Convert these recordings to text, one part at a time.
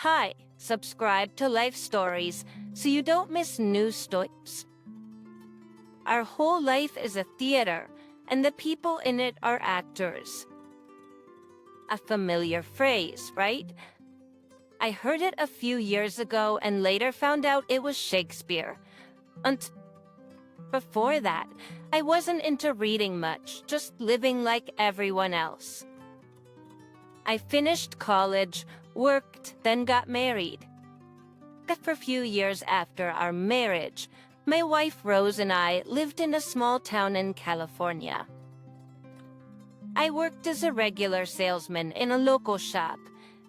Hi, subscribe to Life Stories so you don't miss new stories. Our whole life is a theater, and the people in it are actors. A familiar phrase, right? I heard it a few years ago and later found out it was Shakespeare. Before that, I wasn't into reading much, just living like everyone else. I finished college, worked, then got married. For a few years after our marriage, my wife Rose and I lived in a small town in California. I worked as a regular salesman in a local shop,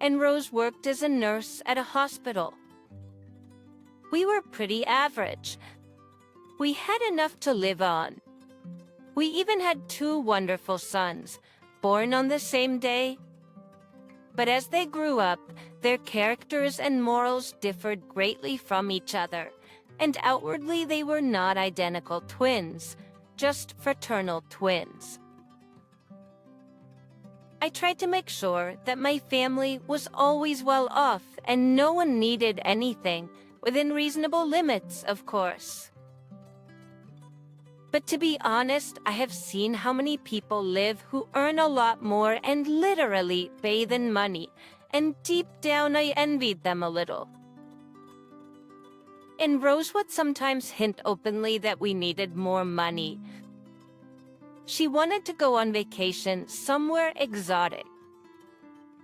and Rose worked as a nurse at a hospital. We were pretty average. We had enough to live on. We even had 2 wonderful sons, born on the same day. But as they grew up, their characters and morals differed greatly from each other, and outwardly they were not identical twins, just fraternal twins. I tried to make sure that my family was always well off and no one needed anything, within reasonable limits, of course. But to be honest, I have seen how many people live who earn a lot more and literally bathe in money, and deep down I envied them a little. And Rose would sometimes hint openly that we needed more money. She wanted to go on vacation somewhere exotic.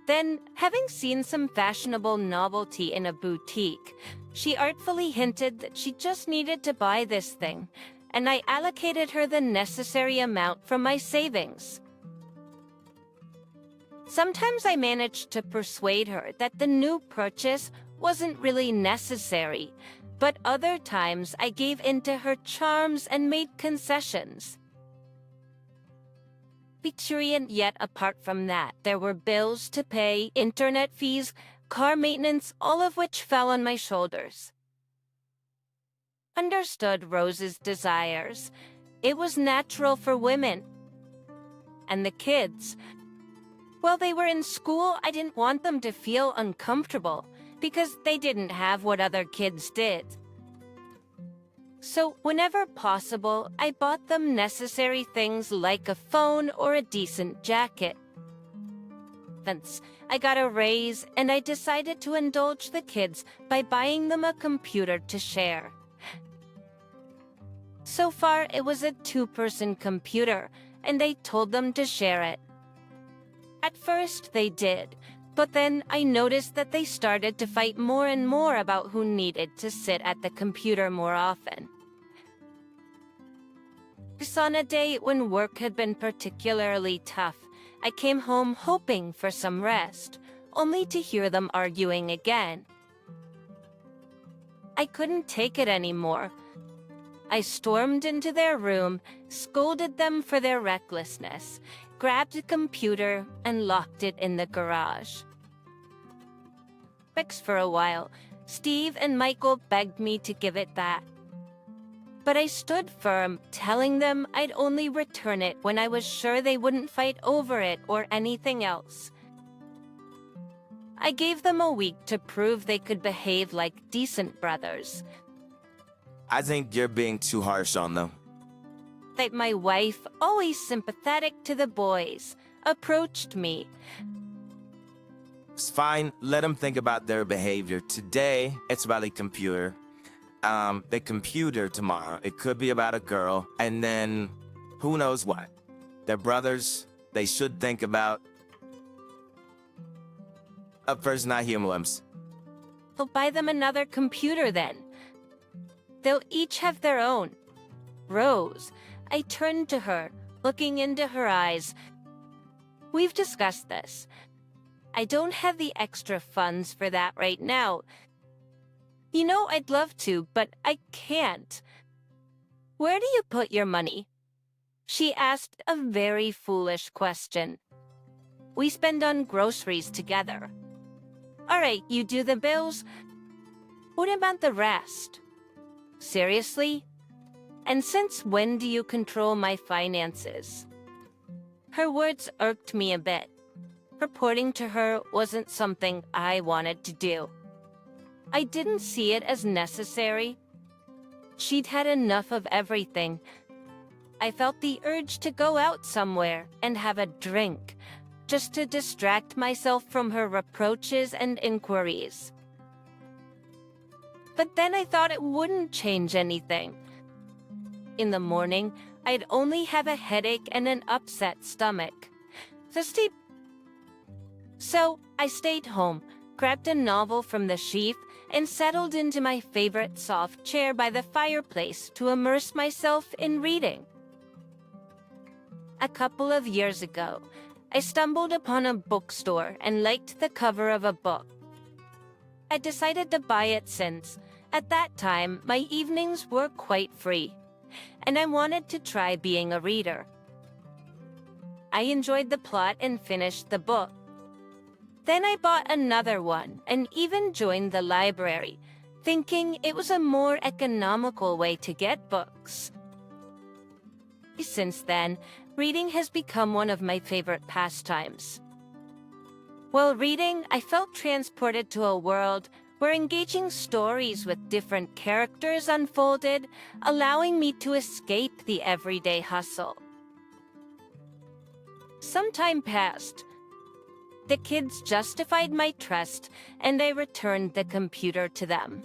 Then, having seen some fashionable novelty in a boutique, she artfully hinted that she just needed to buy this thing, and I allocated her the necessary amount from my savings. Sometimes I managed to persuade her that the new purchase wasn't really necessary, but other times I gave in to her charms and made concessions. Yet apart from that, there were bills to pay, internet fees, car maintenance, all of which fell on my shoulders. Understood Rose's desires. It was natural for women. And the kids, while they were in school, I didn't want them to feel uncomfortable because they didn't have what other kids did. So whenever possible, I bought them necessary things like a phone or a decent jacket. Once I got a raise and I decided to indulge the kids by buying them a computer to share. So far, it was a 2-person computer, and I told them to share it. At first, they did, but then I noticed that they started to fight more and more about who needed to sit at the computer more often. On a day when work had been particularly tough, I came home hoping for some rest, only to hear them arguing again. I couldn't take it anymore. I stormed into their room, scolded them for their recklessness, grabbed a computer, and locked it in the garage. For a while, Steve and Michael begged me to give it back. But I stood firm, telling them I'd only return it when I was sure they wouldn't fight over it or anything else. I gave them a week to prove they could behave like decent brothers. I think you're being too harsh on them. That my wife, always sympathetic to the boys, approached me. It's fine, let them think about their behavior. Today, it's about a computer. The computer tomorrow, it could be about a girl, and then who knows what. They're brothers, they should think about. Up first, not humans. I'll buy them another computer then. They'll each have their own. Rose, I turned to her, looking into her eyes. We've discussed this. I don't have the extra funds for that right now. You know, I'd love to, but I can't. Where do you put your money? She asked a very foolish question. We spend on groceries together. All right, you do the bills. What about the rest? Seriously? And since when do you control my finances? Her words irked me a bit. Reporting to her wasn't something I wanted to do. I didn't see it as necessary. She'd had enough of everything. I felt the urge to go out somewhere and have a drink, just to distract myself from her reproaches and inquiries. But then I thought it wouldn't change anything. In the morning, I'd only have a headache and an upset stomach. So I stayed home, grabbed a novel from the sheaf, and settled into my favorite soft chair by the fireplace to immerse myself in reading. A couple of years ago, I stumbled upon a bookstore and liked the cover of a book. I decided to buy it since, at that time, my evenings were quite free, and I wanted to try being a reader. I enjoyed the plot and finished the book. Then I bought another one and even joined the library, thinking it was a more economical way to get books. Since then, reading has become one of my favorite pastimes. While reading, I felt transported to a world where engaging stories with different characters unfolded, allowing me to escape the everyday hustle. Some time passed. The kids justified my trust, and I returned the computer to them.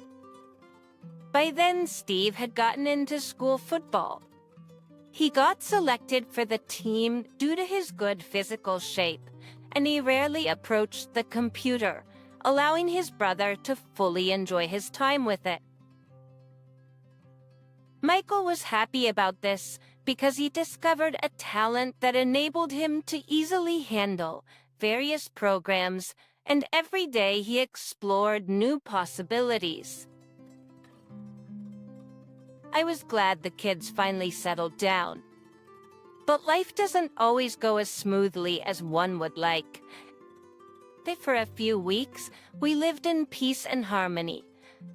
By then, Steve had gotten into school football. He got selected for the team due to his good physical shape, and he rarely approached the computer, allowing his brother to fully enjoy his time with it. Michael was happy about this because he discovered a talent that enabled him to easily handle various programs, and every day he explored new possibilities. I was glad the kids finally settled down. But life doesn't always go as smoothly as one would like. For a few weeks, we lived in peace and harmony.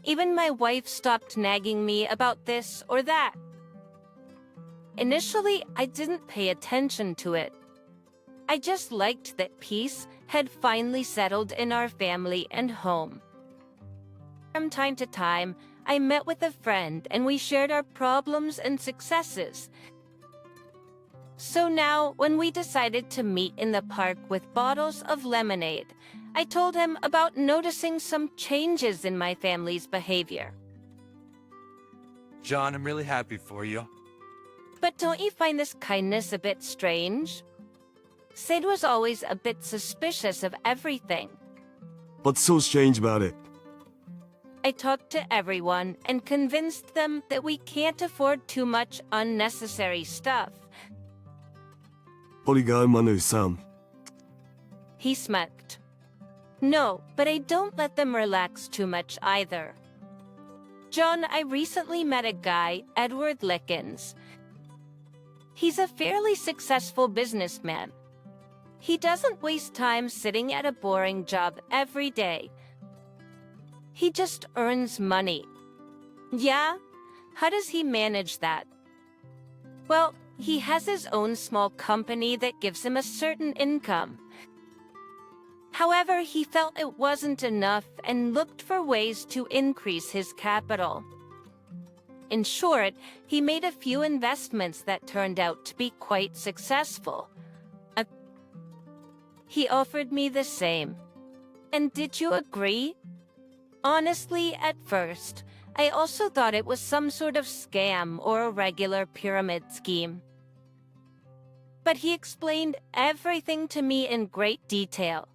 Even my wife stopped nagging me about this or that. Initially, I didn't pay attention to it. I just liked that peace had finally settled in our family and home. From time to time, I met with a friend and we shared our problems and successes. So now, when we decided to meet in the park with bottles of lemonade, I told him about noticing some changes in my family's behavior. John, I'm really happy for you. But don't you find this kindness a bit strange? Sid was always a bit suspicious of everything. What's so strange about it? I talked to everyone and convinced them that we can't afford too much unnecessary stuff. 俺が馬のさん。He smirked. No, but I don't let them relax too much either. John, I recently met a guy, Edward Lickens. He's a fairly successful businessman. He doesn't waste time sitting at a boring job every day. He just earns money. Yeah? How does he manage that? Well, he has his own small company that gives him a certain income. However, he felt it wasn't enough and looked for ways to increase his capital. In short, he made a few investments that turned out to be quite successful. He offered me the same. And did you agree? Honestly, at first, I also thought it was some sort of scam or a regular pyramid scheme. But he explained everything to me in great detail.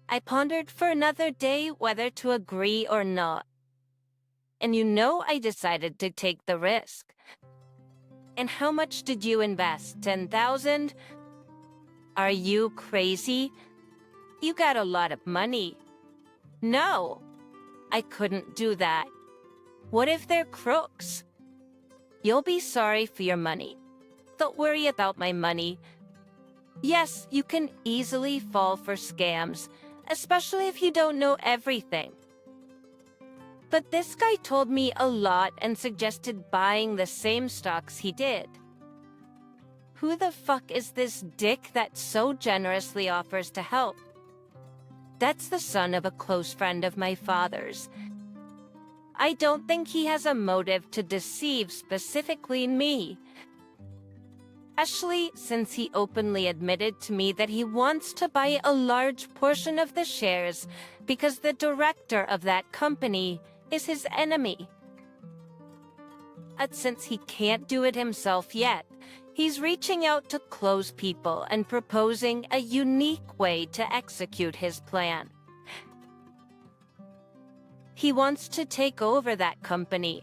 I pondered for another day whether to agree or not. And I decided to take the risk. And how much did you invest? 10,000? Are you crazy? You got a lot of money. No, I couldn't do that. What if they're crooks? You'll be sorry for your money. Don't worry about my money. Yes, you can easily fall for scams, especially if you don't know everything. But this guy told me a lot and suggested buying the same stocks he did. Who the fuck is this dick that so generously offers to help? That's the son of a close friend of my father's. I don't think he has a motive to deceive specifically me. Especially since he openly admitted to me that he wants to buy a large portion of the shares because the director of that company is his enemy. But since he can't do it himself yet, he's reaching out to close people and proposing a unique way to execute his plan. He wants to take over that company.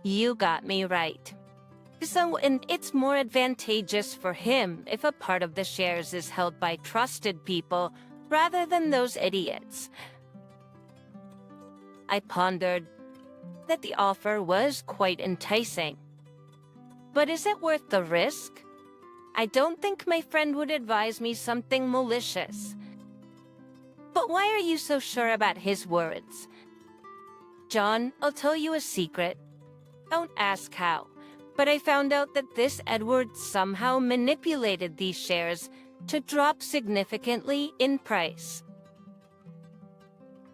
You got me right. So, and it's more advantageous for him if a part of the shares is held by trusted people rather than those idiots. I pondered that the offer was quite enticing. But is it worth the risk? I don't think my friend would advise me something malicious. But why are you so sure about his words? John, I'll tell you a secret. Don't ask how, but I found out that this Edward somehow manipulated these shares to drop significantly in price.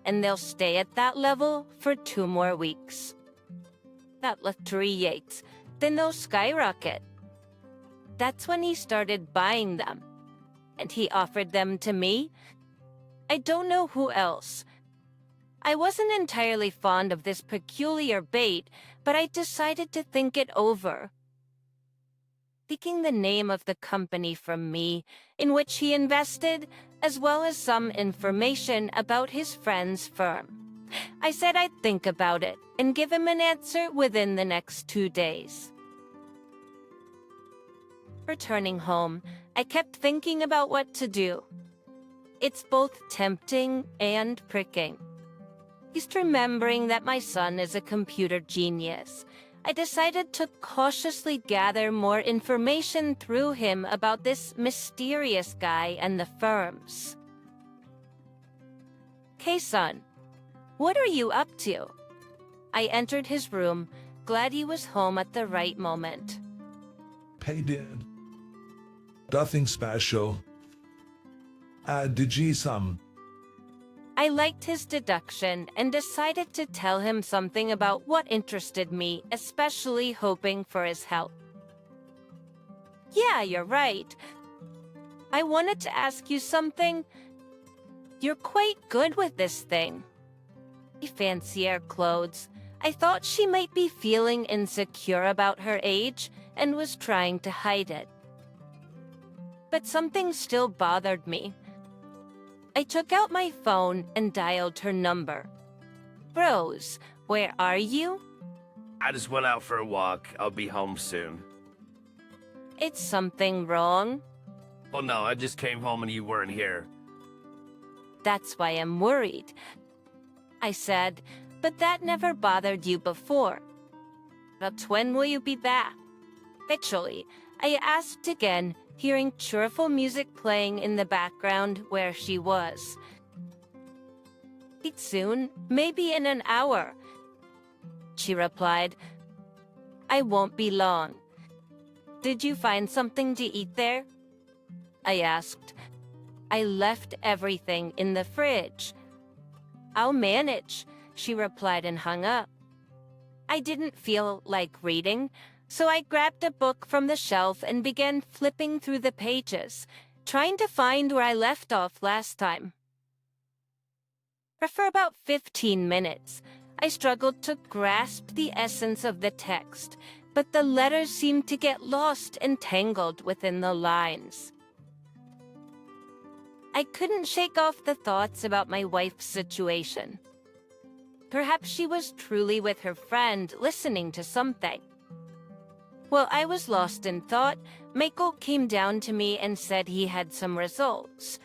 And they'll stay at that level for 2 more weeks. That luxuriates, then they'll skyrocket. That's when he started buying them. And he offered them to me. I don't know who else. I wasn't entirely fond of this peculiar bait, but I decided to think it over. Seeking the name of the company from me, in which he invested, as well as some information about his friend's firm. I said I'd think about it and give him an answer within the next 2 days. Returning home, I kept thinking about what to do. It's both tempting and pricking. Just remembering that my son is a computer genius, I decided to cautiously gather more information through him about this mysterious guy and the firms. "Okay, son, what are you up to?" I entered his room, glad he was home at the right moment. Hey, Dad. Nothing special. Did you some? I liked his deduction and decided to tell him something about what interested me, especially hoping for his help. "Yeah, you're right. I wanted to ask you something. You're quite good with this thing. Fancier clothes. I thought she might be feeling insecure about her age and was trying to hide it. But something still bothered me. I took out my phone and dialed her number. "Rose, where are you?" I just went out for a walk. I'll be home soon. "It's something wrong?" Well, no, I just came home and you weren't here. "That's why I'm worried," I said, "but that never bothered you before. But when will you be back?" Actually, I asked again, hearing cheerful music playing in the background where she was. "Soon, maybe in an hour," she replied. "I won't be long." "Did you find something to eat there?" I asked. "I left everything in the fridge." "I'll manage," she replied and hung up. I didn't feel like reading, so I grabbed a book from the shelf and began flipping through the pages, trying to find where I left off last time. For about 15 minutes, I struggled to grasp the essence of the text, but the letters seemed to get lost and tangled within the lines. I couldn't shake off the thoughts about my wife's situation. Perhaps she was truly with her friend listening to something. While I was lost in thought, Michael came down to me and said he had some results.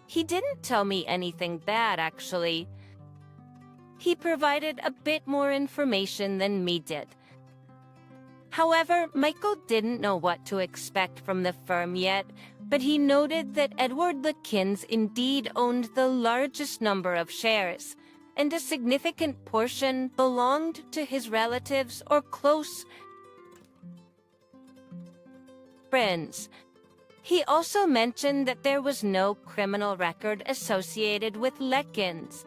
He didn't tell me anything bad, actually. He provided a bit more information than me did. However, Michael didn't know what to expect from the firm yet, but he noted that Edward Likins indeed owned the largest number of shares, and a significant portion belonged to his relatives or close friends. He also mentioned that there was no criminal record associated with Lekins.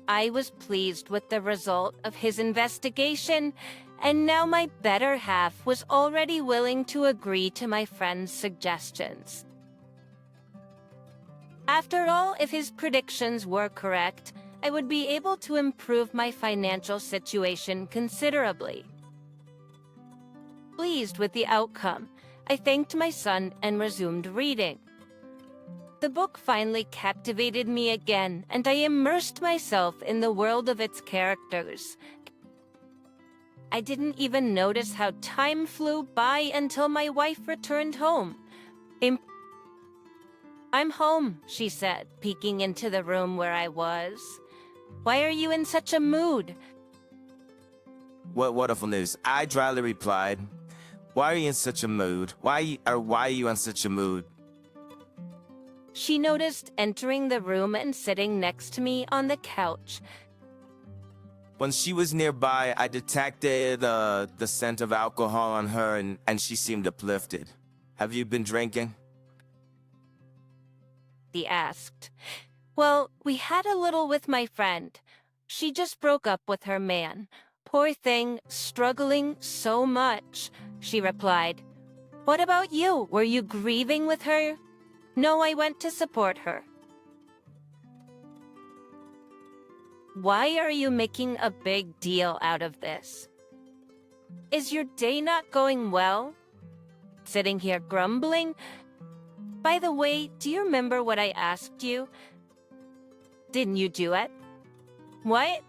I was pleased with the result of his investigation, and now my better half was already willing to agree to my friend's suggestions. After all, if his predictions were correct, I would be able to improve my financial situation considerably. Pleased with the outcome, I thanked my son and resumed reading. The book finally captivated me again, and I immersed myself in the world of its characters. I didn't even notice how time flew by until my wife returned home. "I'm home," she said, peeking into the room where I was. "Why are you in such a mood?" What wonderful news. I dryly replied, "Why are you in such a mood? Why are you in such a mood?" She noticed entering the room and sitting next to me on the couch. When she was nearby, I detected the scent of alcohol on her, and she seemed uplifted. "Have you been drinking?" He asked. "Well, we had a little with my friend. She just broke up with her man. Poor thing, struggling so much," she replied. "What about you? Were you grieving with her?" "No, I went to support her." "Why are you making a big deal out of this? Is your day not going well? Sitting here grumbling? By the way, do you remember what I asked you? Didn't you do it?" "What?"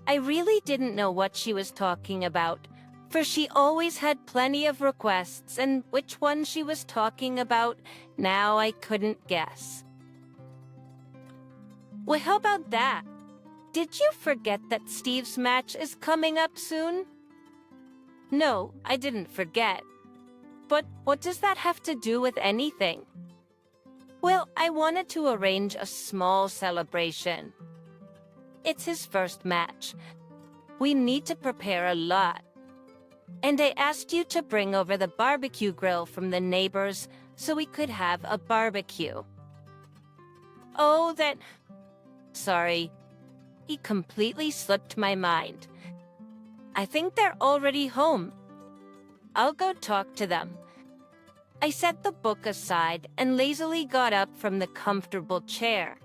I really didn't know what she was talking about, for she always had plenty of requests, and which one she was talking about, now I couldn't guess. "Well, how about that? Did you forget that Steve's match is coming up soon?" "No, I didn't forget. But what does that have to do with anything?" "Well, I wanted to arrange a small celebration. It's his first match. We need to prepare a lot. And I asked you to bring over the barbecue grill from the neighbors so we could have a barbecue." "Oh, that... Sorry. It completely slipped my mind. I think they're already home. I'll go talk to them." I set the book aside and lazily got up from the comfortable chair.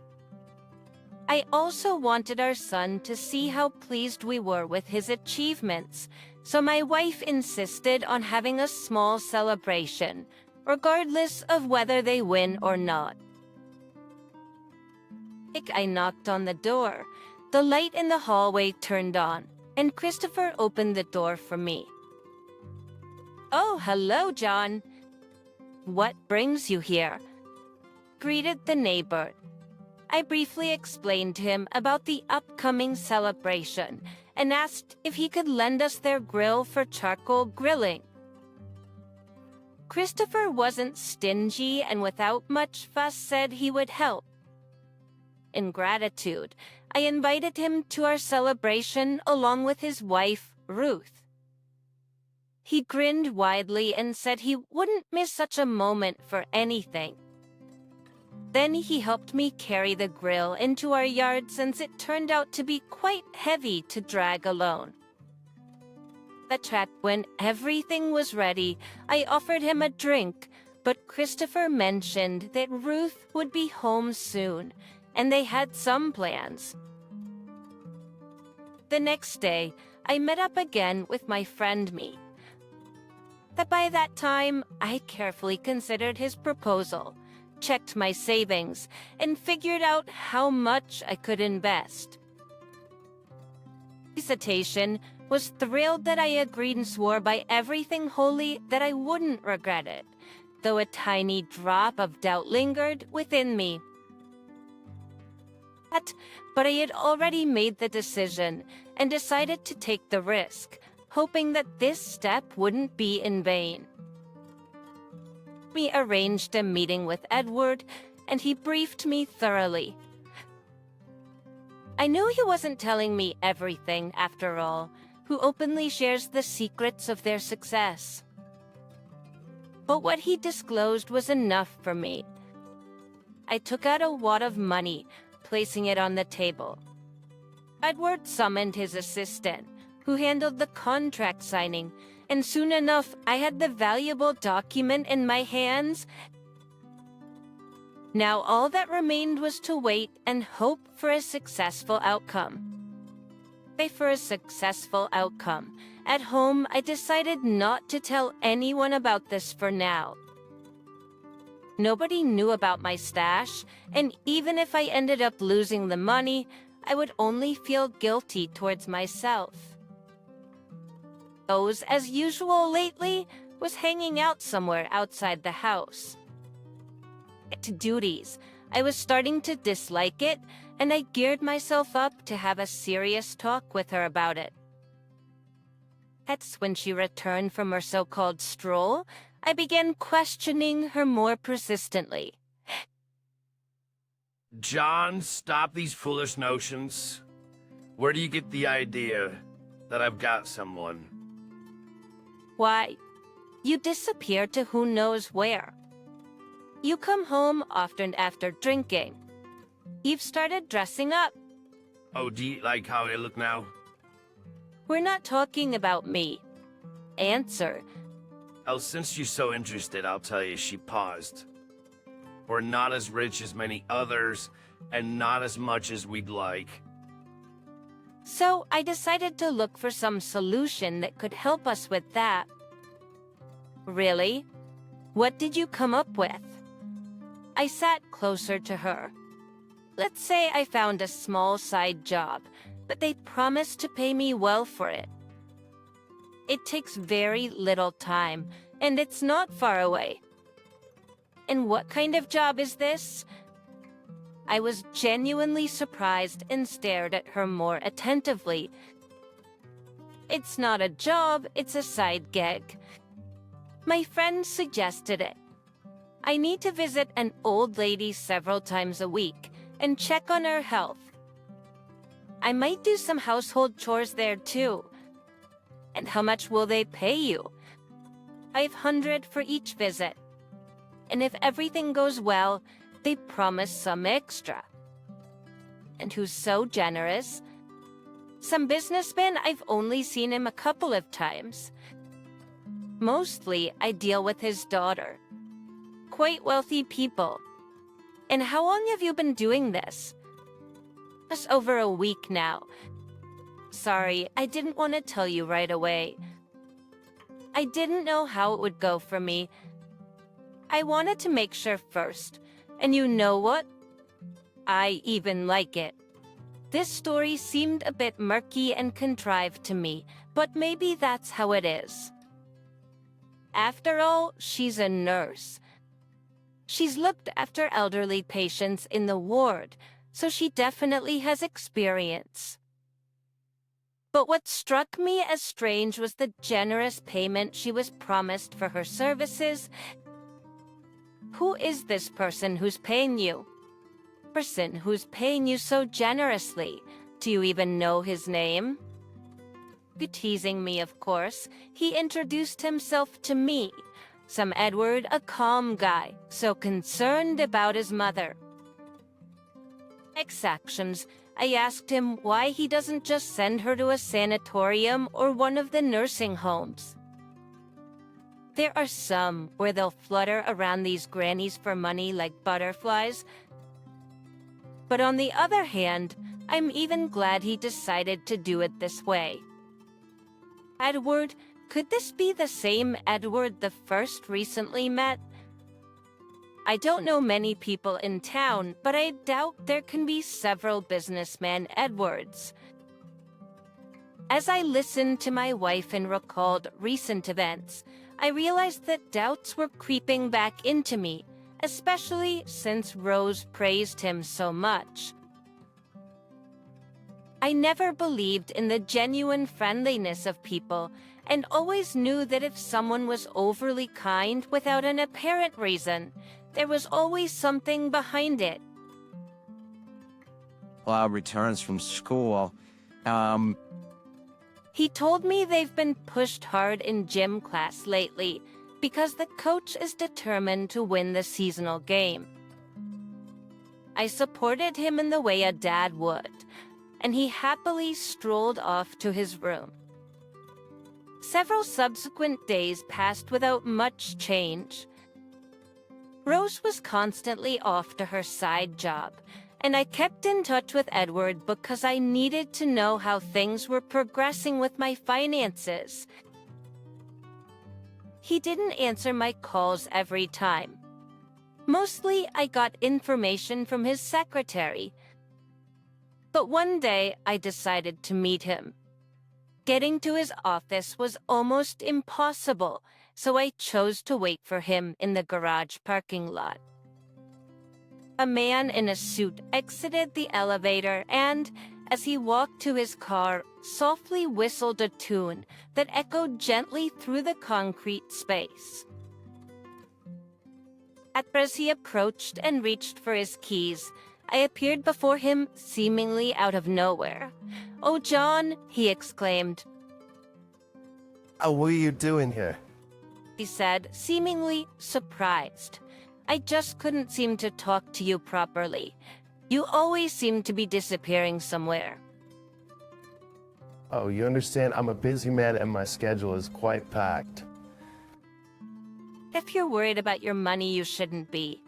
I also wanted our son to see how pleased we were with his achievements, so my wife insisted on having a small celebration, regardless of whether they win or not. I knocked on the door. The light in the hallway turned on, and Christopher opened the door for me. "Oh, hello, John. What brings you here?" greeted the neighbor. I briefly explained to him about the upcoming celebration and asked if he could lend us their grill for charcoal grilling. Christopher wasn't stingy and without much fuss said he would help. In gratitude, I invited him to our celebration along with his wife, Ruth. He grinned widely and said he wouldn't miss such a moment for anything. Then he helped me carry the grill into our yard since it turned out to be quite heavy to drag alone. When everything was ready, I offered him a drink, but Christopher mentioned that Ruth would be home soon, and they had some plans. The next day, I met up again with my friend Me. By that time, I carefully considered his proposal, checked my savings, and figured out how much I could invest. Hesitation was thrilled that I agreed and swore by everything holy that I wouldn't regret it, though a tiny drop of doubt lingered within me. But I had already made the decision and decided to take the risk, hoping that this step wouldn't be in vain. We arranged a meeting with Edward, and he briefed me thoroughly. I knew he wasn't telling me everything, after all, who openly shares the secrets of their success. but what he disclosed was enough for me. I took out a wad of money, placing it on the table. Edward summoned his assistant, who handled the contract signing, and soon enough I had the valuable document in my hands. Now all that remained was to wait and hope for a successful outcome. For a successful outcome. At home, I decided not to tell anyone about this for now. Nobody knew about my stash, and even if I ended up losing the money, I would only feel guilty towards myself. Rose, as usual lately, was hanging out somewhere outside the house. To duties, I was starting to dislike it, and I geared myself up to have a serious talk with her about it. That's when she returned from her so-called stroll. I began questioning her more persistently. John, stop these foolish notions. Where do you get the idea that I've got someone? Why, you disappear to who knows where. You come home often after drinking. You've started dressing up. Oh, do you like how I look now? We're not talking about me. Answer. Oh, since you're so interested, I'll tell you, she paused. We're not as rich as many others, and not as much as we'd like. So I decided to look for some solution that could help us with that. Really? What did you come up with? I sat closer to her. Let's say I found a small side job, but they promised to pay me well for it. It takes very little time, and it's not far away. And what kind of job is this? I was genuinely surprised and stared at her more attentively. It's not a job, it's a side gig. My friend suggested it. I need to visit an old lady several times a week and check on her health. I might do some household chores there too. And how much will they pay you? $500 for each visit. And if everything goes well, they promise some extra. And who's so generous? Some businessman, I've only seen him a couple of times. Mostly, I deal with his daughter. Quite wealthy people. And how long have you been doing this? Just over a week now. Sorry, I didn't want to tell you right away. I didn't know how it would go for me. I wanted to make sure first. And you know what? I even like it. This story seemed a bit murky and contrived to me, but maybe that's how it is. After all, she's a nurse. She's looked after elderly patients in the ward, so she definitely has experience. But what struck me as strange was the generous payment she was promised for her services. Who is this person who's paying you? Person who's paying you so generously. Do you even know his name? You're teasing me, of course. He introduced himself to me. Some Edward, a calm guy, so concerned about his mother. Exactions. I asked him why he doesn't just send her to a sanatorium or one of the nursing homes. There are some where they'll flutter around these grannies for money like butterflies. But on the other hand, I'm even glad he decided to do it this way. Edward, could this be the same Edward the first recently met? I don't know many people in town, but I doubt there can be several businessman Edwards. As I listened to my wife and recalled recent events, I realized that doubts were creeping back into me, especially since Rose praised him so much. I never believed in the genuine friendliness of people and always knew that if someone was overly kind without an apparent reason, there was always something behind it. Cloud returns from school. He told me they've been pushed hard in gym class lately, because the coach is determined to win the seasonal game. I supported him in the way a dad would, and he happily strolled off to his room. Several subsequent days passed without much change. Rose was constantly off to her side job, and I kept in touch with Edward because I needed to know how things were progressing with my finances. He didn't answer my calls every time. Mostly, I got information from his secretary. But one day, I decided to meet him. Getting to his office was almost impossible, so I chose to wait for him in the garage parking lot. A man in a suit exited the elevator and, as he walked to his car, softly whistled a tune that echoed gently through the concrete space. As he approached and reached for his keys, I appeared before him seemingly out of nowhere. "Oh, John," he exclaimed. Oh, what are you doing here? He said, seemingly surprised. "I just couldn't seem to talk to you properly. You always seem to be disappearing somewhere." Oh, you understand I'm a busy man and my schedule is quite packed. If you're worried about your money, you shouldn't be.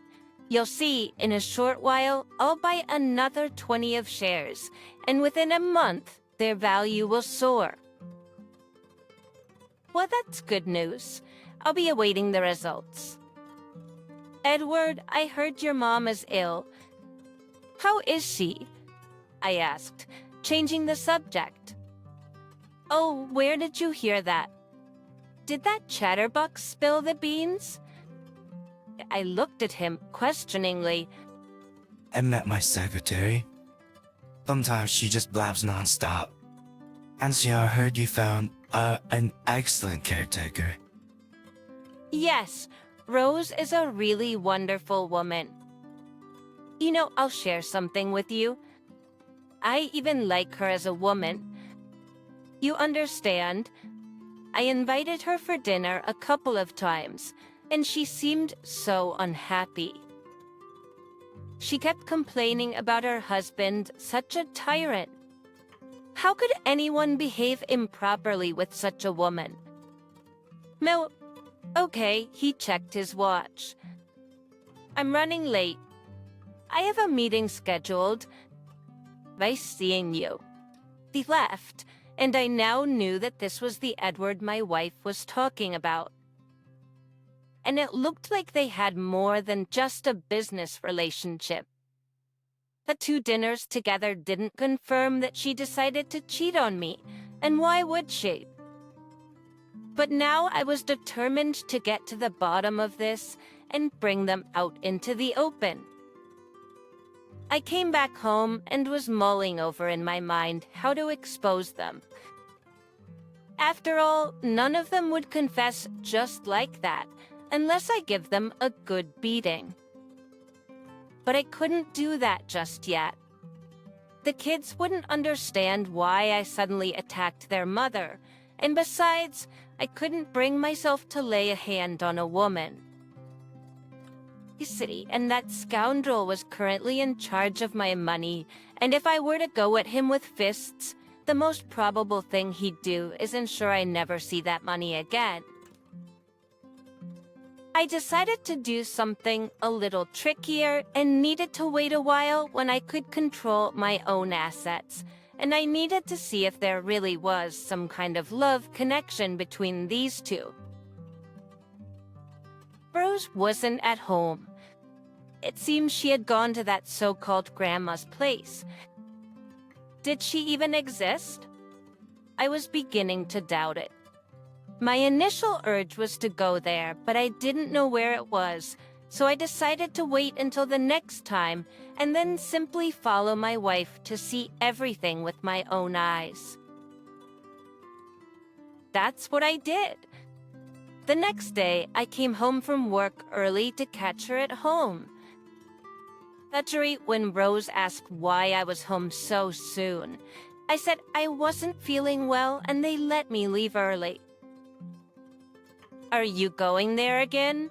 You'll see, in a short while, I'll buy another 20 of shares, and within a month, their value will soar. Well, that's good news. I'll be awaiting the results. Edward, I heard your mom is ill. How is she? I asked, changing the subject. Oh, where did you hear that? Did that chatterbox spill the beans? I looked at him questioningly. I met my secretary. Sometimes she just blabs nonstop. And so I heard you found an excellent caretaker. Yes, Rose is a really wonderful woman. You know, I'll share something with you. I even like her as a woman. You understand? I invited her for dinner a couple of times, and she seemed so unhappy. She kept complaining about her husband, such a tyrant. How could anyone behave improperly with such a woman? No, okay, he checked his watch. I'm running late. I have a meeting scheduled. Nice seeing you. He left, and I now knew that this was the Edward my wife was talking about. And it looked like they had more than just a business relationship. The 2 dinners together didn't confirm that she decided to cheat on me, and why would she? But now I was determined to get to the bottom of this and bring them out into the open. I came back home and was mulling over in my mind how to expose them. After all, none of them would confess just like that, unless I give them a good beating. But I couldn't do that just yet. The kids wouldn't understand why I suddenly attacked their mother, and besides, I couldn't bring myself to lay a hand on a woman. You see, and that scoundrel was currently in charge of my money, and if I were to go at him with fists, the most probable thing he'd do is ensure I never see that money again. I decided to do something a little trickier and needed to wait a while when I could control my own assets, and I needed to see if there really was some kind of love connection between these two. Rose wasn't at home. It seems she had gone to that so-called grandma's place. Did she even exist? I was beginning to doubt it. My initial urge was to go there, but I didn't know where it was, so I decided to wait until the next time and then simply follow my wife to see everything with my own eyes. That's what I did. The next day, I came home from work early to catch her at home. Naturally, when Rose asked why I was home so soon, I said I wasn't feeling well and they let me leave early. Are you going there again?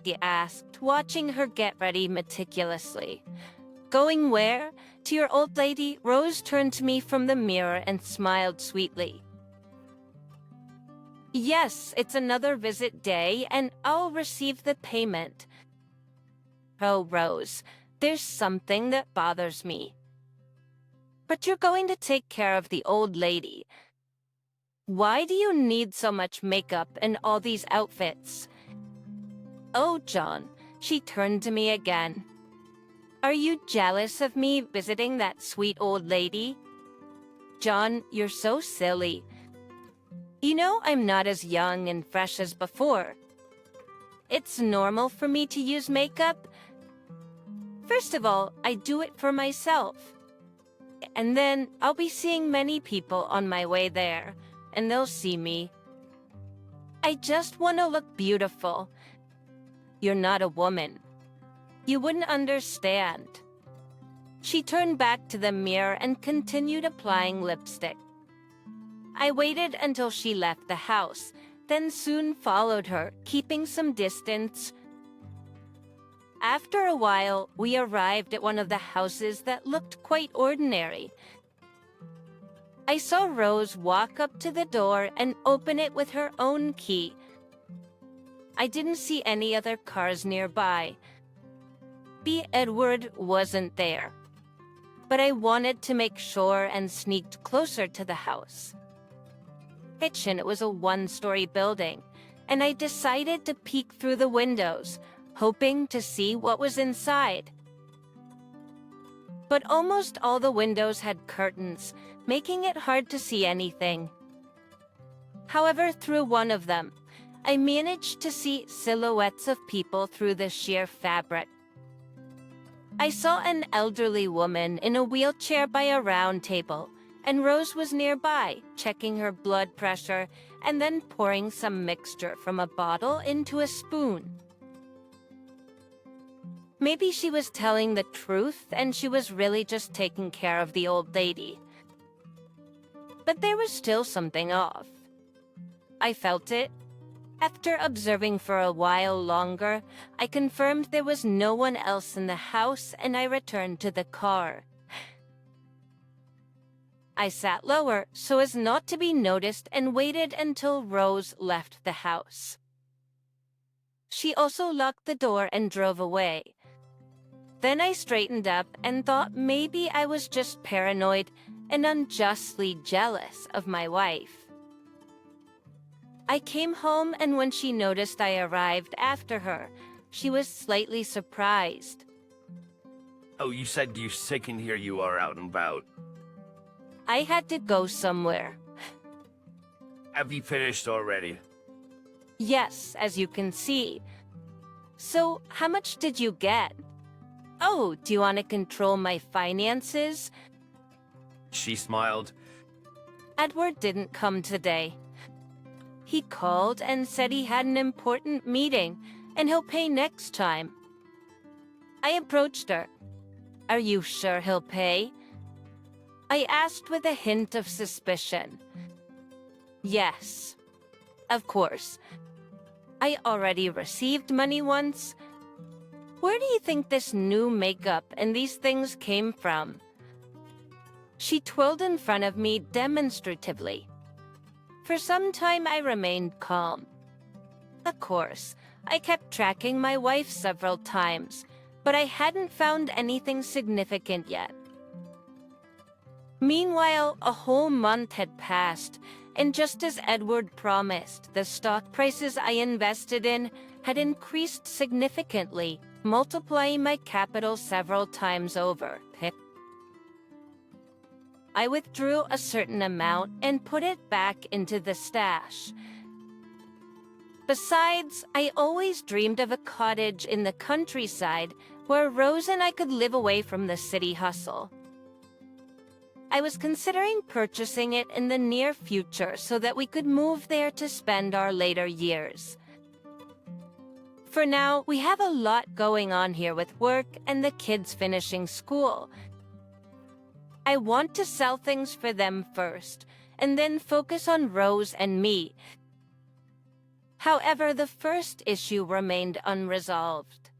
He asked, watching her get ready meticulously. Going where? To your old lady? Rose turned to me from the mirror and smiled sweetly. Yes, it's another visit day, and I'll receive the payment. Oh, Rose, there's something that bothers me. But you're going to take care of the old lady. Why do you need so much makeup and all these outfits? Oh, John, she turned to me again. Are you jealous of me visiting that sweet old lady? John, you're so silly. You know I'm not as young and fresh as before. It's normal for me to use makeup. First of all, I do it for myself. And then I'll be seeing many people on my way there, and they'll see me. I just want to look beautiful. You're not a woman. You wouldn't understand. She turned back to the mirror and continued applying lipstick. I waited until she left the house, then soon followed her, keeping some distance. After a while, we arrived at one of the houses that looked quite ordinary. I saw Rose walk up to the door and open it with her own key. I didn't see any other cars nearby. Edward wasn't there. But I wanted to make sure and sneaked closer to the house. It was a one-story building, and I decided to peek through the windows, hoping to see what was inside. But almost all the windows had curtains, making it hard to see anything. However, through one of them, I managed to see silhouettes of people through the sheer fabric. I saw an elderly woman in a wheelchair by a round table, and Rose was nearby, checking her blood pressure and then pouring some mixture from a bottle into a spoon. Maybe she was telling the truth and she was really just taking care of the old lady. But there was still something off. I felt it. After observing for a while longer, I confirmed there was no one else in the house and I returned to the car. I sat lower so as not to be noticed and waited until Rose left the house. She also locked the door and drove away. Then I straightened up and thought maybe I was just paranoid and unjustly jealous of my wife. I came home, and when she noticed I arrived after her, she was slightly surprised. Oh, you said you're sick and here you are out and about. I had to go somewhere. Have you finished already? Yes, as you can see. So, how much did you get? Oh, do you want to control my finances? She smiled. Edward didn't come today. He called and said he had an important meeting, and he'll pay next time. I approached her. Are you sure he'll pay? I asked with a hint of suspicion. Yes, of course. I already received money once. Where do you think this new makeup and these things came from? She twirled in front of me demonstratively. For some time I remained calm. Of course, I kept tracking my wife several times, but I hadn't found anything significant yet. Meanwhile, a whole month had passed, and just as Edward promised, the stock prices I invested in had increased significantly, multiplying my capital several times over. I withdrew a certain amount and put it back into the stash. Besides, I always dreamed of a cottage in the countryside where Rose and I could live away from the city hustle. I was considering purchasing it in the near future so that we could move there to spend our later years. For now, we have a lot going on here with work and the kids finishing school. I want to sell things for them first, and then focus on Rose and me. However, the first issue remained unresolved.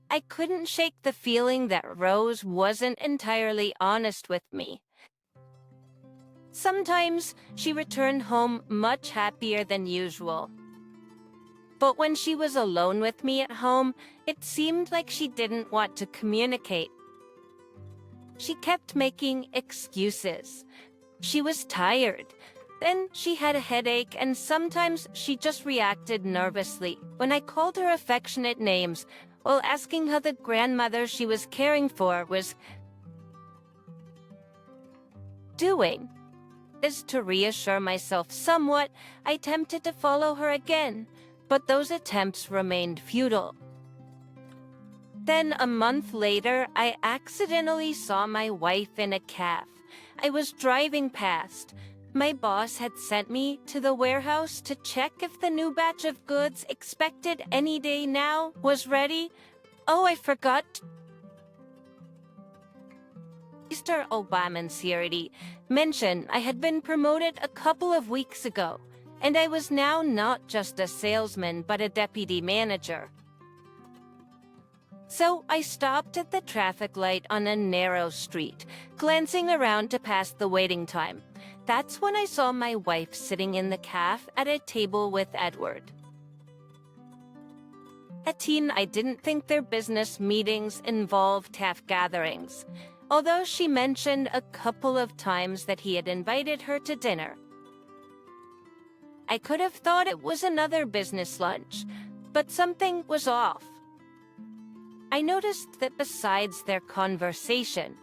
I couldn't shake the feeling that Rose wasn't entirely honest with me. Sometimes she returned home much happier than usual. But when she was alone with me at home, it seemed like she didn't want to communicate. She kept making excuses. She was tired. Then she had a headache, and sometimes she just reacted nervously when I called her affectionate names while asking how the grandmother she was caring for was doing. As to reassure myself somewhat, I attempted to follow her again, but those attempts remained futile. Then, a month later, I accidentally saw my wife in a caf. I was driving past. My boss had sent me to the warehouse to check if the new batch of goods expected any day now was ready. Oh, I forgot. Mr. Obama's security mentioned I had been promoted a couple of weeks ago, and I was now not just a salesman but a deputy manager. So I stopped at the traffic light on a narrow street, glancing around to pass the waiting time. That's when I saw my wife sitting in the caf at a table with Edward. A teen, I didn't think their business meetings involved TAF gatherings, although she mentioned a couple of times that he had invited her to dinner. I could have thought it was another business lunch, but something was off. I noticed that besides their conversation,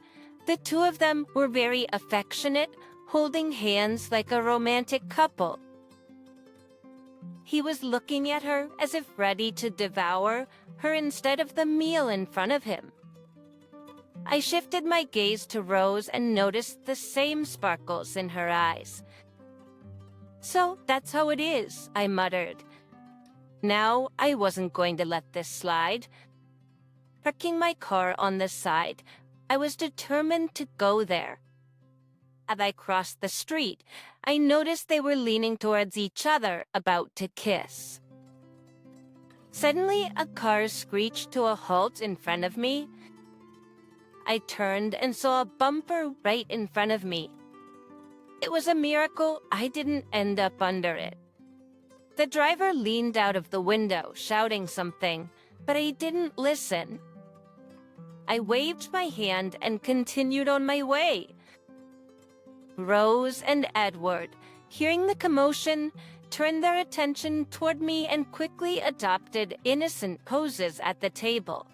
the two of them were very affectionate, holding hands like a romantic couple. He was looking at her as if ready to devour her instead of the meal in front of him. I shifted my gaze to Rose and noticed the same sparkles in her eyes. "So that's how it is," I muttered. Now I wasn't going to let this slide. Parking my car on the side, I was determined to go there. As I crossed the street, I noticed they were leaning towards each other, about to kiss. Suddenly, a car screeched to a halt in front of me. I turned and saw a bumper right in front of me. It was a miracle I didn't end up under it. The driver leaned out of the window, shouting something, but I didn't listen. I waved my hand and continued on my way. Rose and Edward, hearing the commotion, turned their attention toward me and quickly adopted innocent poses at the table.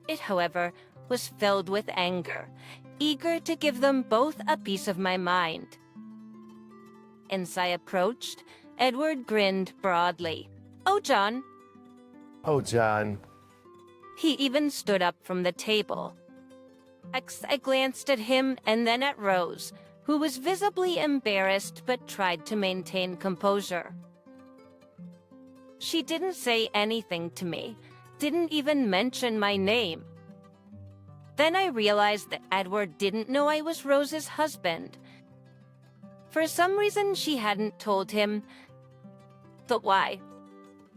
It, however, was filled with anger, eager to give them both a piece of my mind. As I approached, Edward grinned broadly. "Oh, John." Oh, John. He even stood up from the table. I glanced at him and then at Rose, who was visibly embarrassed but tried to maintain composure. She didn't say anything to me, didn't even mention my name. Then I realized that Edward didn't know I was Rose's husband. For some reason, she hadn't told him. But why?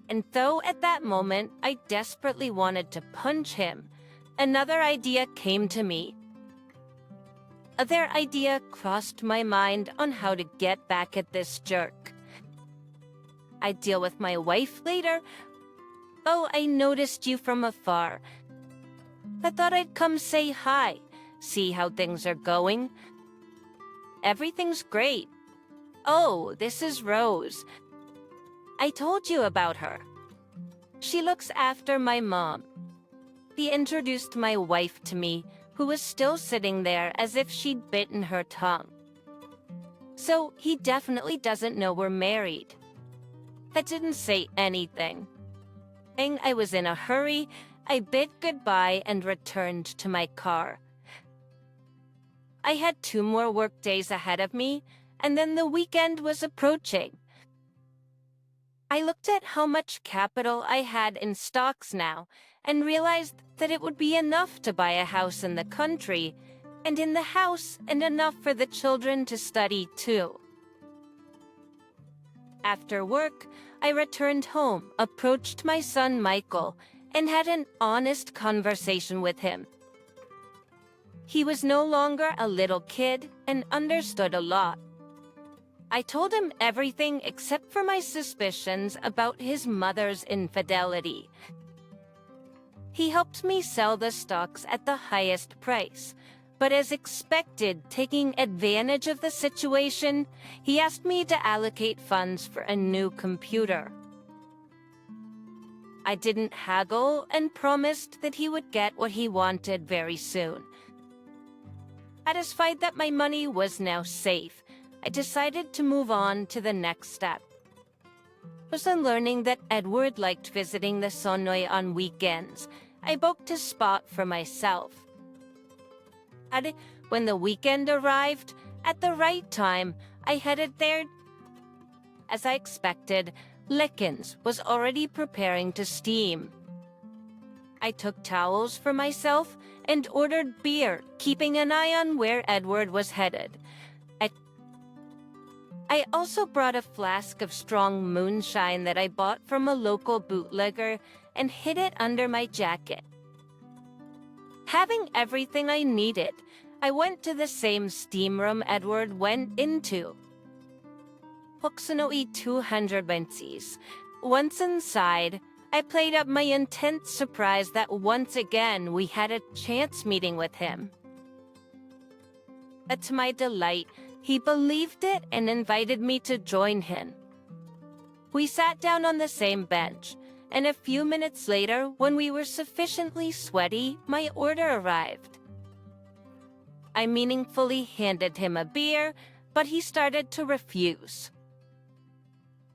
And though at that moment I desperately wanted to punch him, another idea came to me. Their idea crossed my mind on how to get back at this jerk. I'd deal with my wife later. "Oh, I noticed you from afar. I thought I'd come say hi, see how things are going." "Everything's great." "Oh, this is Rose. I told you about her. She looks after my mom." He introduced my wife to me, who was still sitting there as if she'd bitten her tongue. "So he definitely doesn't know we're married." That didn't say anything. I was in a hurry. I bid goodbye and returned to my car. I had 2 more work days ahead of me, and then the weekend was approaching. I looked at how much capital I had in stocks now and realized that it would be enough to buy a house in the country, and in the house and enough for the children to study too. After work, I returned home, approached my son Michael, and had an honest conversation with him. He was no longer a little kid and understood a lot. I told him everything except for my suspicions about his mother's infidelity. He helped me sell the stocks at the highest price, but as expected, taking advantage of the situation, he asked me to allocate funds for a new computer. I didn't haggle and promised that he would get what he wanted very soon. Satisfied that my money was now safe, I decided to move on to the next step. On learning that Edward liked visiting the Sonoy on weekends, I booked a spot for myself. When the weekend arrived, at the right time, I headed there. As I expected, Lickens was already preparing to steam. I took towels for myself and ordered beer, keeping an eye on where Edward was headed. I also brought a flask of strong moonshine that I bought from a local bootlegger and hid it under my jacket. Having everything I needed, I went to the same steam room Edward went into. Hoksanoi 200 bensis. Once inside, I played up my intense surprise that once again we had a chance meeting with him. To my delight, he believed it and invited me to join him. We sat down on the same bench, and a few minutes later, when we were sufficiently sweaty, my order arrived. I meaningfully handed him a beer, but he started to refuse.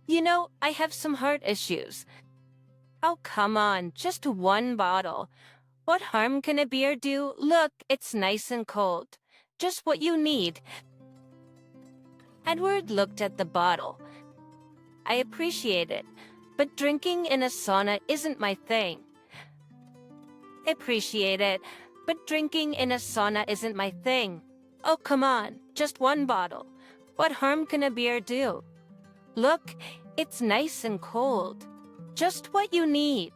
You know, I have some heart issues. Oh, come on, just one bottle. What harm can a beer do? Look, it's nice and cold. Just what you need. Edward looked at the bottle. I appreciate it, but drinking in a sauna isn't my thing. Appreciate it, but drinking in a sauna isn't my thing. Oh, come on, just one bottle. What harm can a beer do? Look, it's nice and cold. Just what you need.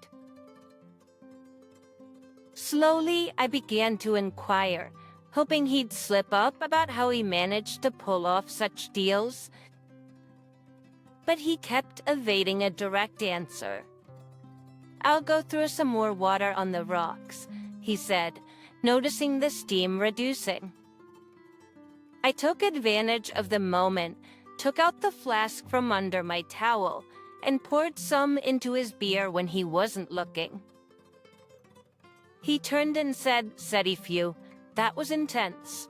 Slowly, I began to inquire, hoping he'd slip up about how he managed to pull off such deals. But he kept evading a direct answer. I'll go throw some more water on the rocks, he said, noticing the steam reducing. I took advantage of the moment, took out the flask from under my towel, and poured some into his beer when he wasn't looking. He turned and said, "Sedifew, that was intense."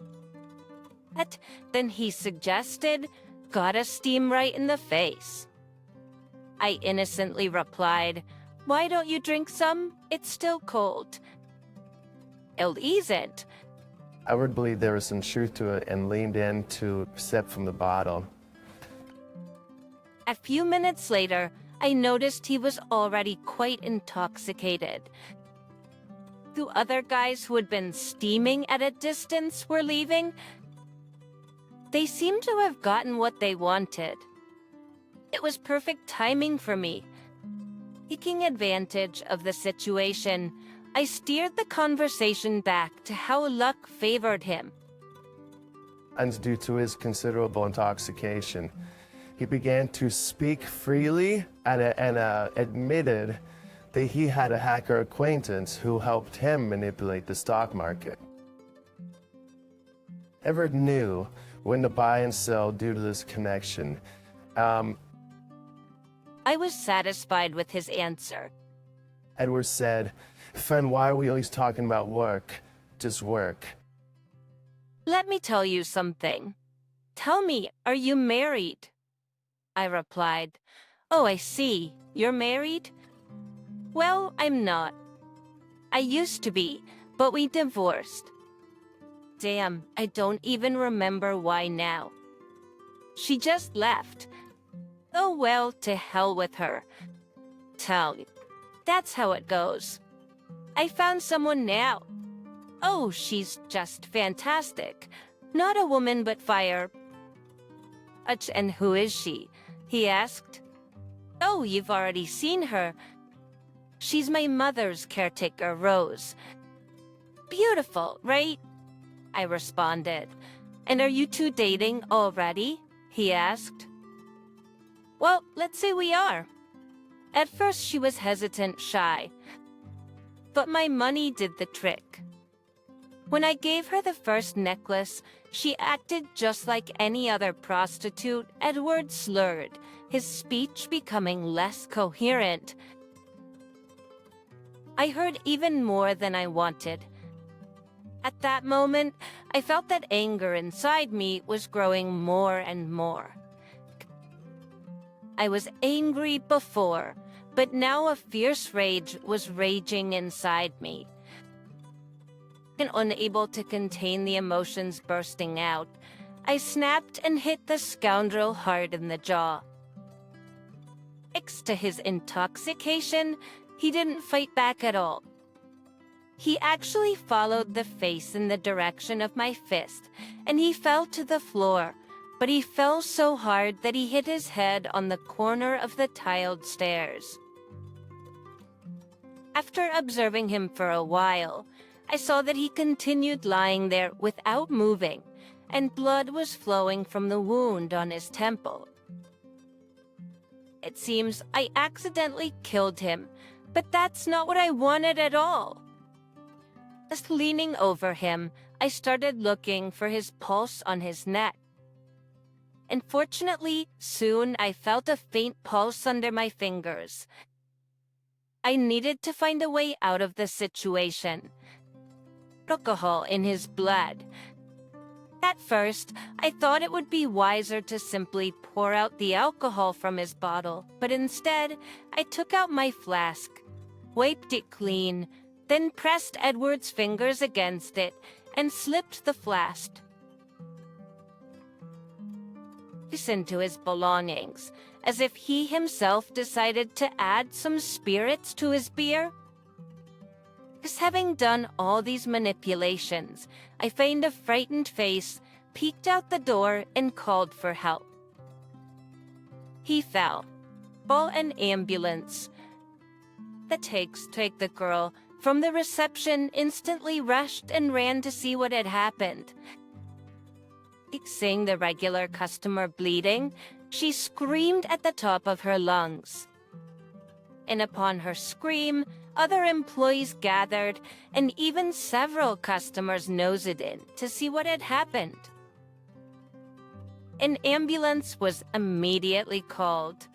Then he suggested, "Gotta steam right in the face." I innocently replied, "Why don't you drink some? It's still cold." It'll ease it. Edward believed there was some truth to it and leaned in to sip from the bottle. A few minutes later, I noticed he was already quite intoxicated. The other guys who had been steaming at a distance were leaving. They seemed to have gotten what they wanted. It was perfect timing for me. Taking advantage of the situation, I steered the conversation back to how luck favored him. And due to his considerable intoxication, he began to speak freely and admitted that he had a hacker acquaintance who helped him manipulate the stock market. Edward knew when to buy and sell due to this connection. I was satisfied with his answer. Edward said, "Friend, why are we always talking about work? Just work." Let me tell you something. Tell me, are you married? I replied, "Oh, I see. You're married?" "Well, I'm not. I used to be, but we divorced." Damn, I don't even remember why now. She just left. Oh well, to hell with her. Tell me, that's how it goes. I found someone now. Oh, she's just fantastic. Not a woman but fire. And who is she? he asked. Oh, you've already seen her. She's my mother's caretaker, Rose. Beautiful, right? I responded. And are you two dating already? He asked. Well, let's say we are. At first she was hesitant, shy. But my money did the trick. When I gave her the first necklace, she acted just like any other prostitute. Edward slurred, his speech becoming less coherent. I heard even more than I wanted. At that moment, I felt that anger inside me was growing more and more. I was angry before, but now a fierce rage was raging inside me. And unable to contain the emotions bursting out, I snapped and hit the scoundrel hard in the jaw. Thanks to his intoxication, he didn't fight back at all. He actually followed the face in the direction of my fist, and he fell to the floor, but he fell so hard that he hit his head on the corner of the tiled stairs. After observing him for a while, I saw that he continued lying there without moving, and blood was flowing from the wound on his temple. It seems I accidentally killed him, but that's not what I wanted at all. Just leaning over him, I started looking for his pulse on his neck. Unfortunately, soon I felt a faint pulse under my fingers. I needed to find a way out of the situation. Alcohol in his blood. At first, I thought it would be wiser to simply pour out the alcohol from his bottle, but instead, I took out my flask, wiped it clean, then pressed Edward's fingers against it and slipped the flask. Listened to his belongings, as if he himself decided to add some spirits to his beer. Because having done all these manipulations, I feigned a frightened face, peeked out the door, and called for help. He fell. Call an ambulance. The take the girl from the reception instantly rushed and ran to see what had happened. Seeing the regular customer bleeding, she screamed at the top of her lungs. And upon her scream, other employees gathered, and even several customers nosed in to see what had happened. An ambulance was immediately called.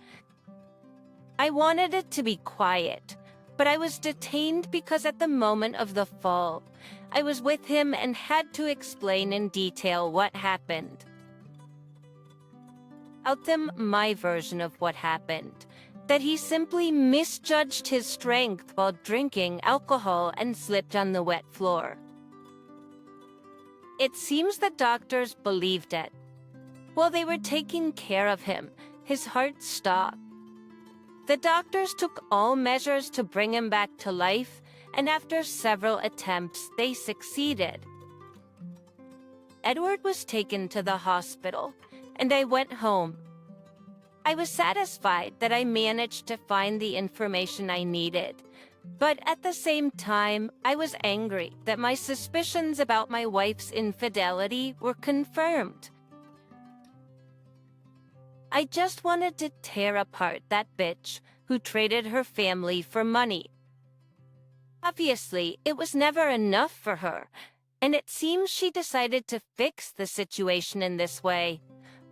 I wanted it to be quiet, but I was detained because at the moment of the fall, I was with him and had to explain in detail what happened. I'll tell them my version of what happened, that he simply misjudged his strength while drinking alcohol and slipped on the wet floor. It seems the doctors believed it. While they were taking care of him, his heart stopped. The doctors took all measures to bring him back to life, and after several attempts, they succeeded. Edward was taken to the hospital, and I went home. I was satisfied that I managed to find the information I needed, but at the same time, I was angry that my suspicions about my wife's infidelity were confirmed. I just wanted to tear apart that bitch who traded her family for money. Obviously, it was never enough for her, and it seems she decided to fix the situation in this way,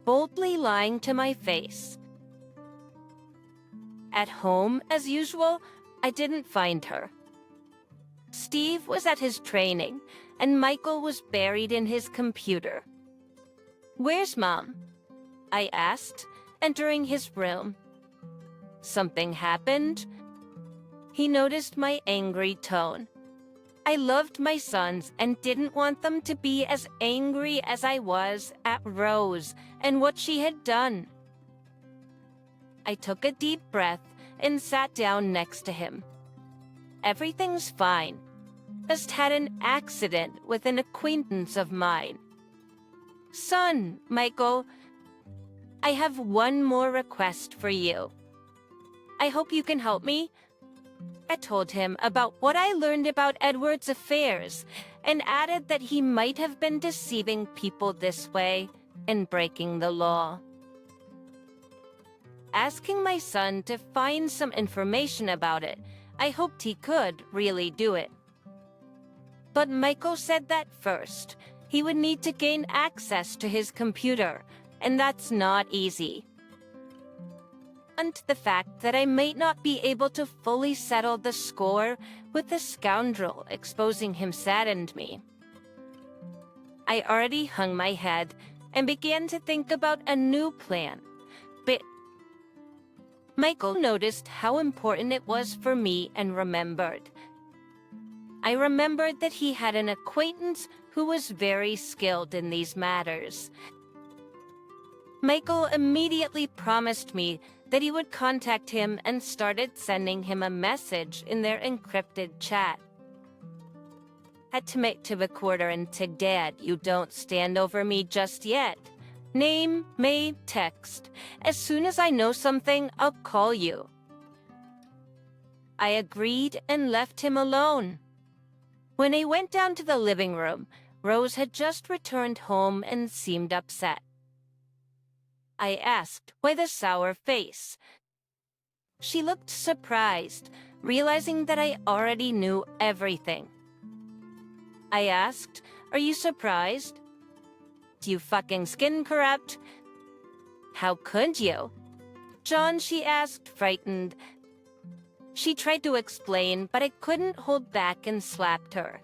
boldly lying to my face. At home, as usual, I didn't find her. Steve was at his training, and Michael was buried in his computer. "Where's Mom?" I asked, entering his room. Something happened? He noticed my angry tone. I loved my sons and didn't want them to be as angry as I was at Rose and what she had done. I took a deep breath and sat down next to him. "Everything's fine. Just had an accident with an acquaintance of mine." "Son, Michael, I have one more request for you. I hope you can help me. I told him about what I learned about Edward's affairs and added that he might have been deceiving people this way and breaking the law. Asking my son to find some information about it, I hoped he could really do it. But Michael said that first, he would need to gain access to his computer, and that's not easy. And the fact that I might not be able to fully settle the score with the scoundrel exposing him saddened me. I already hung my head and began to think about a new plan, but Michael noticed how important it was for me and remembered. I remembered that he had an acquaintance who was very skilled in these matters. Michael immediately promised me that he would contact him and started sending him a message in their encrypted chat. Had to make to recorder and to Dad, you don't stand over me just yet. Name, May, text. As soon as I know something, I'll call you. I agreed and left him alone. When I went down to the living room, Rose had just returned home and seemed upset. I asked why the sour face. She looked surprised, realizing that I already knew everything. I asked, "Are you surprised? Do you fucking skin corrupt? How could you?" "John," she asked, frightened. She tried to explain, but I couldn't hold back and slapped her.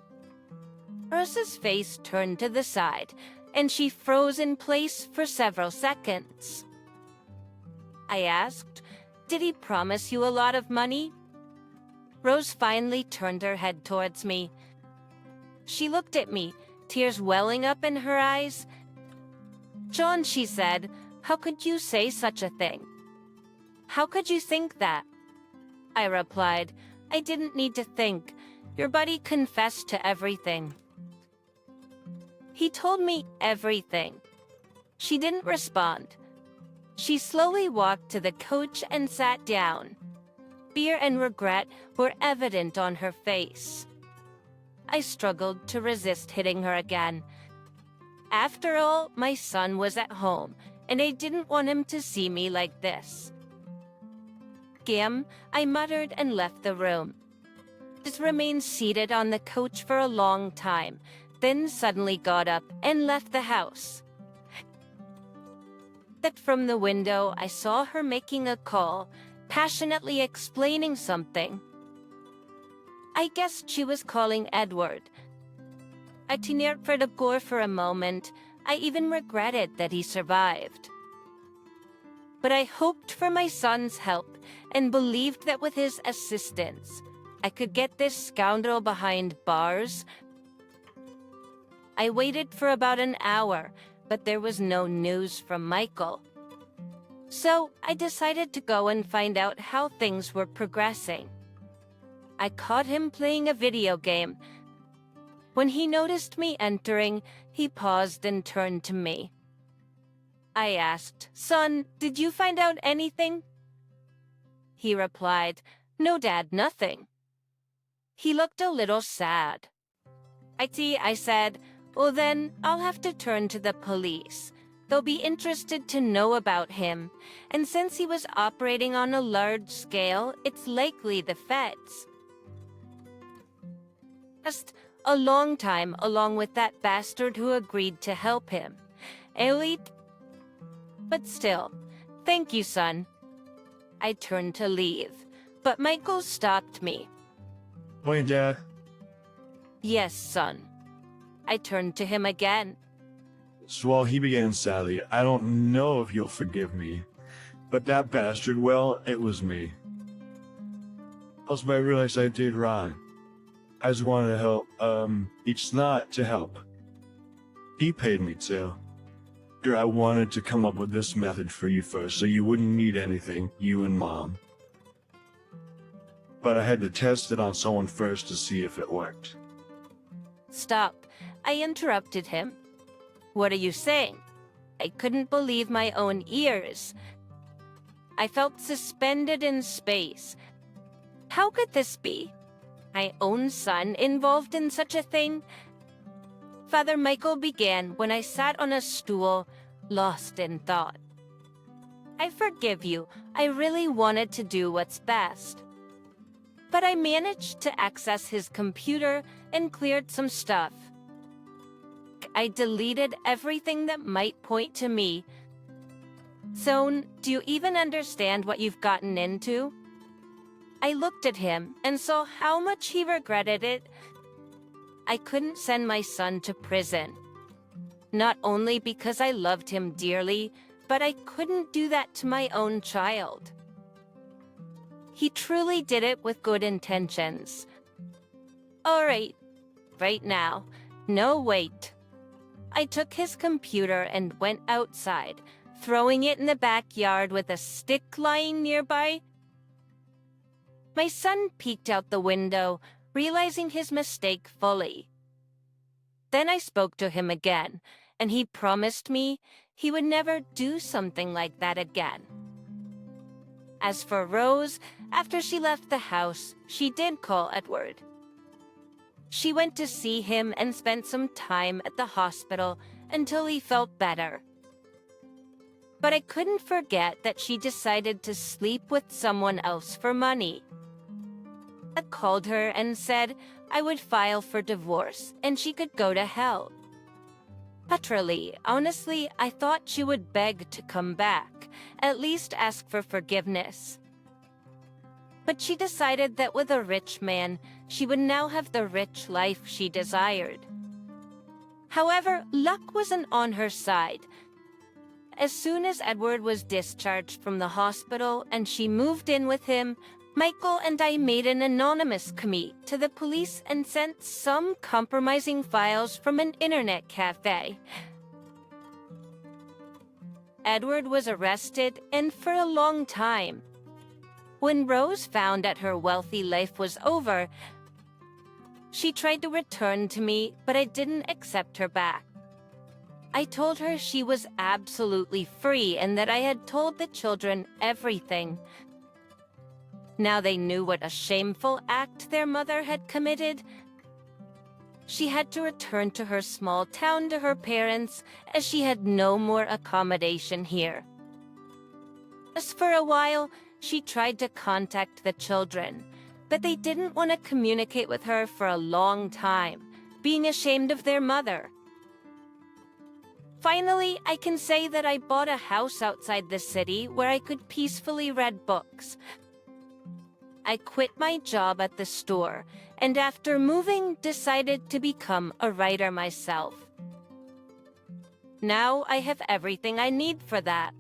Rosa's face turned to the side, and she froze in place for several seconds. I asked, "Did he promise you a lot of money?" Rose finally turned her head towards me. She looked at me, tears welling up in her eyes. "John," she said, "how could you say such a thing? How could you think that?" I replied, "I didn't need to think. Your buddy confessed to everything." He told me everything. She didn't respond. She slowly walked to the couch and sat down. Fear and regret were evident on her face. I struggled to resist hitting her again. After all, my son was at home, and I didn't want him to see me like this. "Gam," I muttered and left the room. Just remained seated on the couch for a long time, then suddenly got up and left the house. That from the window, I saw her making a call, passionately explaining something. I guessed she was calling Edward. I tinert for the gore for a moment. I even regretted that he survived. But I hoped for my son's help and believed that with his assistance, I could get this scoundrel behind bars. I waited for about an hour, but there was no news from Michael. So I decided to go and find out how things were progressing. I caught him playing a video game. When he noticed me entering, he paused and turned to me. I asked, "Son, did you find out anything?" He replied, "No, Dad, nothing." He looked a little sad. "I see," I said. "Well then, I'll have to turn to the police. They'll be interested to know about him, and since he was operating on a large scale, it's likely the feds." Just a long time along with that bastard who agreed to help him. Elite. But still, thank you, son. I turned to leave, but Michael stopped me. Wait, Dad. "Yes, son." I turned to him again. So while he began sadly, I don't know if you'll forgive me, but that bastard, well, it was me. Also, I realized I did wrong. I just wanted to help, it's not to help. He paid me to. I wanted to come up with this method for you first, so you wouldn't need anything, you and Mom. But I had to test it on someone first to see if it worked. Stop. I interrupted him. "What are you saying? I couldn't believe my own ears. I felt suspended in space. How could this be? My own son involved in such a thing? Father Michael began when I sat on a stool, lost in thought. I forgive you. I really wanted to do what's best. But I managed to access his computer and cleared some stuff. I deleted everything that might point to me. Zone, do you even understand what you've gotten into? I looked at him and saw how much he regretted it. I couldn't send my son to prison. Not only because I loved him dearly, but I couldn't do that to my own child. He truly did it with good intentions. All right now. No, wait. I took his computer and went outside, throwing it in the backyard with a stick lying nearby. My son peeked out the window, realizing his mistake fully. Then I spoke to him again, and he promised me he would never do something like that again. As for Rose, after she left the house, she did call Edward. She went to see him and spent some time at the hospital until he felt better. But I couldn't forget that she decided to sleep with someone else for money. I called her and said I would file for divorce and she could go to hell. Naturally, honestly, I thought she would beg to come back, at least ask for forgiveness. But she decided that with a rich man, she would now have the rich life she desired. However, luck wasn't on her side. As soon as Edward was discharged from the hospital and she moved in with him, Michael and I made an anonymous commit to the police and sent some compromising files from an internet cafe. Edward was arrested, and for a long time. When Rose found that her wealthy life was over, she tried to return to me, but I didn't accept her back. I told her she was absolutely free and that I had told the children everything. Now they knew what a shameful act their mother had committed. She had to return to her small town to her parents, as she had no more accommodation here. As for a while, she tried to contact the children, but they didn't want to communicate with her for a long time, being ashamed of their mother. Finally, I can say that I bought a house outside the city where I could peacefully read books. I quit my job at the store, and after moving, decided to become a writer myself. Now I have everything I need for that.